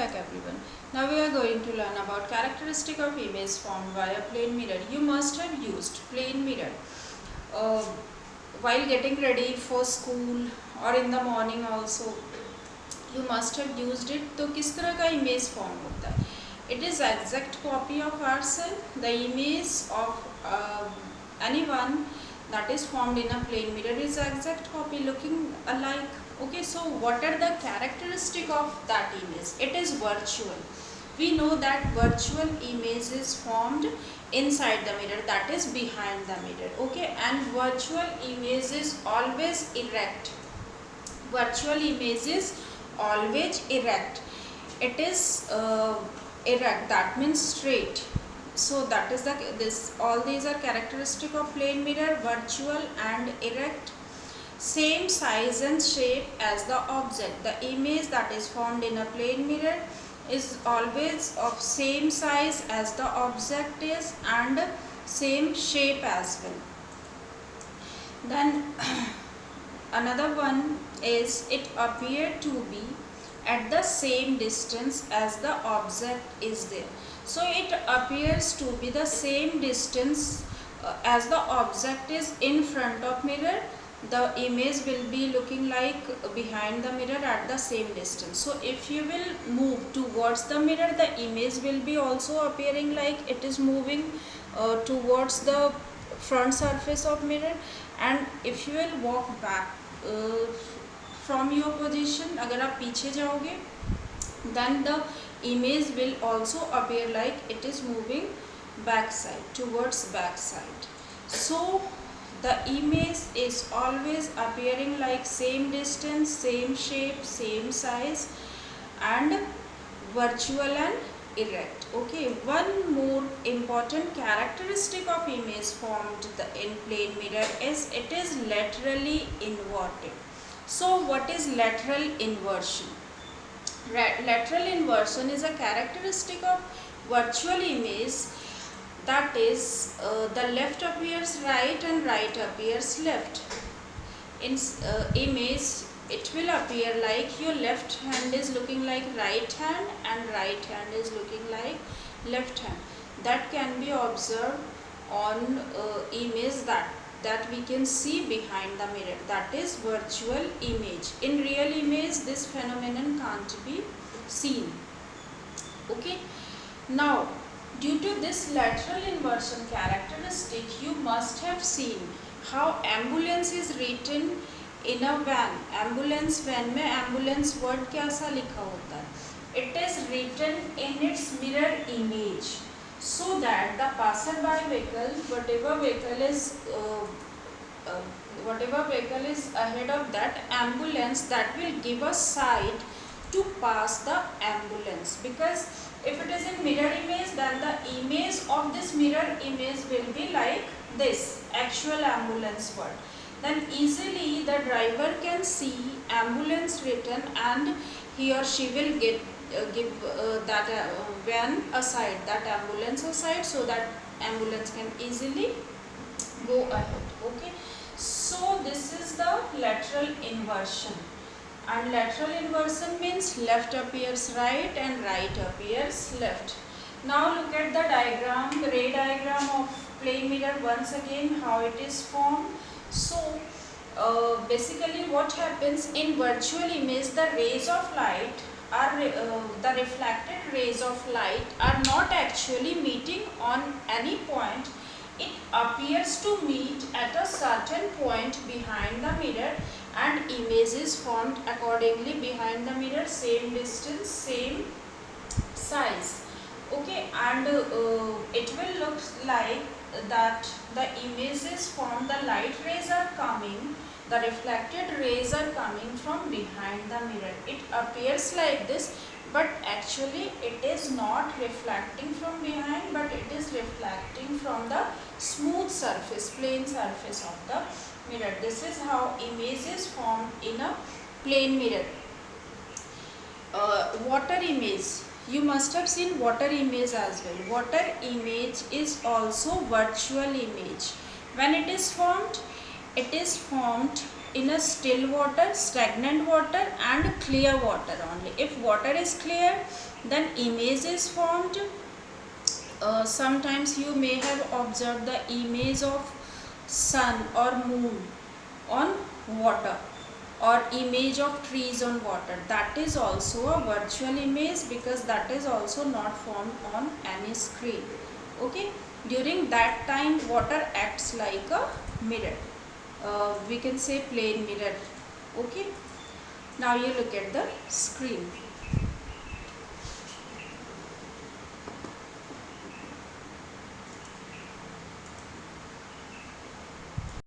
back everyone. Now we are going to learn about characteristic of image formed via plane mirror. You must have used plane mirror uh, while getting ready for school or in the morning also. You must have used it. तो किस तरह का image form होता है? It is exact copy of ourselves. The image of anyone that is formed in a plane mirror is exact copy looking alike. Okay, so what are the characteristic of that image? It is virtual. We know that virtual image is formed inside the mirror, that is behind the mirror. Okay, and virtual image is always erect. Virtual image is always erect. It is erect, that means straight. So that is all these are characteristic of plane mirror: virtual and erect, same size and shape as the object. The image that is formed in a plane mirror is always of same size as the object is and same shape as well. Then another one is it appear to be at the same distance as the object is there. So it appears to be the same distance as the object is in front of mirror. The image will be looking like behind the mirror at the same distance. So if you will move towards the mirror, the image will be also appearing like it is moving towards the front surface of mirror. And if you will walk back from your position, अगर आप पीछे जाओगे, then the image will also appear like it is moving backside, towards backside. So the image is always appearing like same distance, same shape, same size, and virtual and erect. Okay, one more important characteristic of image formed in plane mirror is it is laterally inverted. So what is lateral inversion? Lateral inversion is a characteristic of virtual image, that is the left appears right and right appears left. In image it will appear like your left hand is looking like right hand and right hand is looking like left hand. That can be observed on image that we can see behind the mirror, that is virtual image. In real image this phenomenon can't be seen. Okay, now due to this lateral inversion characteristic, you must have seen how ambulance is written in a van. Ambulance van में ambulance word कैसा लिखा होता है? It is written in its mirror image, so that the passerby vehicle, whatever vehicle is ahead of that ambulance, that will give a sight to pass the ambulance. Because if it is in mirror image, then the image of this mirror image will be like this actual ambulance word. Then easily the driver can see ambulance written and he or she will give that van aside, that ambulance aside, so that ambulance can easily go ahead. Okay, so this is the lateral inversion. And lateral inversion means left appears right and right appears left. Now look at the diagram, the ray diagram of plane mirror once again, how it is formed. So basically what happens in virtual image, the rays of light are the reflected rays of light are not actually meeting on any point. It appears to meet at a certain point behind the mirror and image is formed accordingly behind the mirror, same distance, same size. Okay, and it will look like that the image is formed, the light rays are coming, the reflected rays are coming from behind the mirror. It appears like this, but actually it is not reflecting from behind, but it is reflecting from the smooth surface, plain surface of the mirror. This is how image is formed in a plane mirror. Water image, you must have seen water image as well. Water image is also virtual image. When it is formed in a still water, stagnant water and clear water only. If water is clear, then image is formed. Sometimes you may have observed the image of sun or moon on water, or image of trees on water. That is also a virtual image, because that is also not formed on any screen. Okay, during that time water acts like a mirror. We can say plane mirror. Okay, now you look at the screen.